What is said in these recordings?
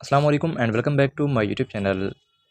अस्सलाम वालेकुम and welcome back to my YouTube channel.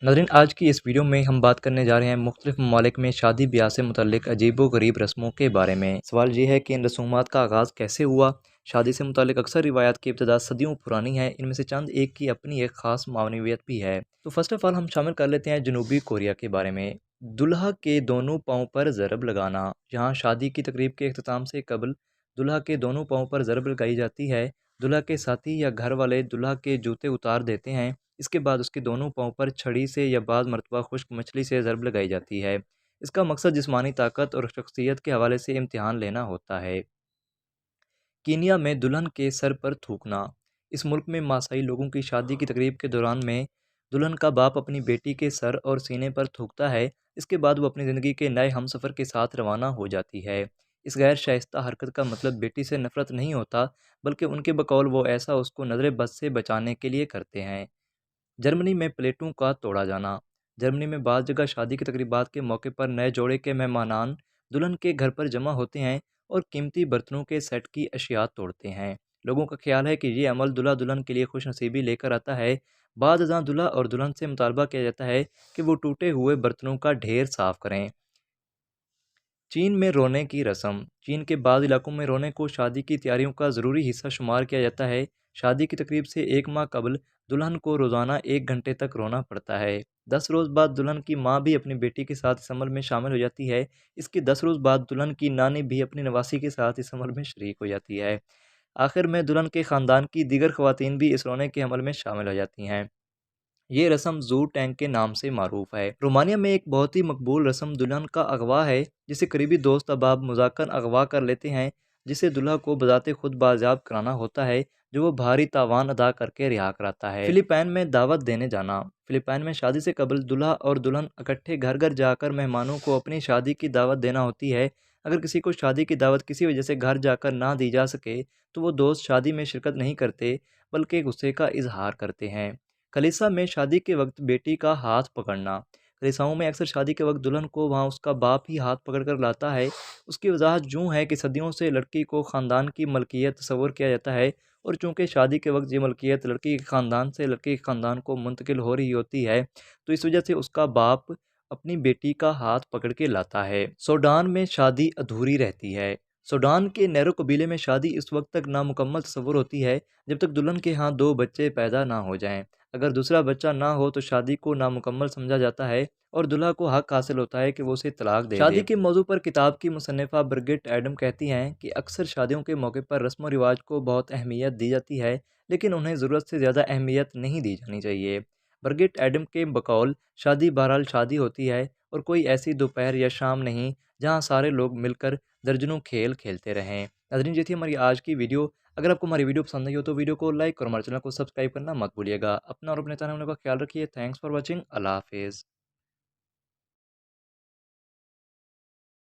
नाज़रीन, आज की इस वीडियो में हम बात करने जा रहे हैं मुख्तलिफ ममालिक में शादी ब्याह से मुतल्लिक अजीबो गरीब रस्मों के बारे में। सवाल ये है कि इन रसूमात का आगाज़ कैसे हुआ। शादी से मुतल्लिक अक्सर रिवायात की इब्तिदा सदियों पुरानी है, इनमें से चंद एक की अपनी एक ख़ास मानवियत भी है। तो फर्स्ट ऑफ़ ऑल हम शामिल कर लेते हैं जनूबी कोरिया के बारे में। दुल्हा के दोनों पाँव पर ज़रब लगाना। यहाँ शादी की तकरीब के अख्ताम से कबल दुल्हा के दोनों पाँव पर ज़रब लगाई जाती है। दुल्हा के साथी या घर वाले दुल्हा के जूते उतार देते हैं। इसके बाद उसके दोनों पाँव पर छड़ी से या बाद मरतबा खुश्क मछली से ज़रब लगाई जाती है। इसका मकसद जिस्मानी ताकत और शख्सियत के हवाले से इम्तिहान लेना होता है। कीनिया में दुल्हन के सर पर थूकना। इस मुल्क में मासाई लोगों की शादी की तकरीब के दौरान में दुल्हन का बाप अपनी बेटी के सर और सीने पर थूकता है। इसके बाद वो अपनी ज़िंदगी के नए हमसफ़र के साथ रवाना हो जाती है। इस गैर शाइस्ता हरकत का मतलब बेटी से नफ़रत नहीं होता, बल्कि उनके बकौल वो ऐसा उसको नज़र बद से बचाने के लिए करते हैं। जर्मनी में प्लेटों का तोड़ा जाना। जर्मनी में बाज़ जगह शादी की तकरीबात के मौके पर नए जोड़े के मेहमानान दुल्हन के घर पर जमा होते हैं और कीमती बर्तनों के सेट की अशिया तोड़ते हैं। लोगों का ख्याल है कि ये अमल दूल्हा दुल्हन के लिए खुश नसीबी लेकर आता है। बाद अज़ां दूल्हा और दुल्हन से मुतालबा किया जाता है कि वो टूटे हुए बर्तनों का ढेर साफ़ करें। चीन में रोने की रस्म। चीन के बाद इलाकों में रोने को शादी की तैयारियों का ज़रूरी हिस्सा शुमार किया जाता है। शादी की तकरीब से एक माह कबल दुल्हन को रोज़ाना 1 घंटे तक रोना पड़ता है। 10 रोज़ बाद दुल्हन की माँ भी अपनी बेटी के साथ इस अमल में शामिल हो जाती है। इसके 10 रोज़ बाद दुल्हन की नानी भी अपनी नवासी के साथ इस अमल में शरीक हो जाती है। आखिर में दुल्हन के ख़ानदान की दीगर ख़वातीन भी इस रोने के अमल में शामिल हो जाती हैं। ये रस्म ज़ू टैंक के नाम से मारूफ है। रोमानिया में एक बहुत ही मकबूल रस्म दुल्हन का अगवा है, जिसे करीबी दोस्त अहबाब मज़ाकन अगवा कर लेते हैं, जिसे दुल्हा को बज़ाते खुद बाजियाब कराना होता है, जो वो भारी तावान अदा करके रिहा कराता है। फ़िलिपाइन में दावत देने जाना। फ़िलिपाइन में शादी से कबल दूल्हा और दुल्हन इकट्ठे घर घर जाकर मेहमानों को अपनी शादी की दावत देना होती है। अगर किसी को शादी की दावत किसी वजह से घर जाकर ना दी जा सके, तो वो दोस्त शादी में शिरकत नहीं करते, बल्कि गुस्से का इजहार करते हैं। कलीसिया में शादी के वक्त बेटी का हाथ पकड़ना। कलीसियाओं में अक्सर शादी के वक्त दुल्हन को वहाँ उसका बाप ही हाथ पकड़ कर लाता है। उसकी वजाहत यूँ है कि सदियों से लड़की को ख़ानदान की मलकियत तस्वर किया जाता है, और चूँकि शादी के वक्त ये मलकियत लड़की के ख़ानदान से लड़के के ख़ानदान को मुंतकिल हो रही होती है, तो इस वजह से उसका बाप अपनी बेटी का हाथ पकड़ के लाता है। सूडान में शादी अधूरी रहती है। सूडान के नैरो कबीले में शादी इस वक्त तक नामुकम्मल तस्वर होती है जब तक दुल्हन के यहाँ 2 बच्चे पैदा ना हो जाएं। अगर दूसरा बच्चा ना हो तो शादी को नामुकम्मल समझा जाता है और दूल्हा को हक हासिल होता है कि वो उसे तलाक दे शादी के मौजू पर किताब की मुसन्निफ़ा ब्रिगिट एडम कहती हैं कि अक्सर शादियों के मौके पर रस्म व रिवाज को बहुत अहमियत दी जाती है, लेकिन उन्हें ज़रूरत से ज़्यादा अहमियत नहीं दी जानी चाहिए। ब्रिगिट एडम के बकौल शादी बहरहाल शादी होती है, और कोई ऐसी दोपहर या शाम नहीं जहाँ सारे लोग मिलकर दर्जनों खेल खेलते रहें। नाज़रीन, ये थी हमारी आज की वीडियो। अगर आपको हमारी वीडियो पसंद आई हो तो वीडियो को लाइक और हमारे चैनल को सब्सक्राइब करना मत भूलिएगा। अपना और अपने चाहने वालों का ख्याल रखिए। Thanks for watching. अल्लाह हाफिज़।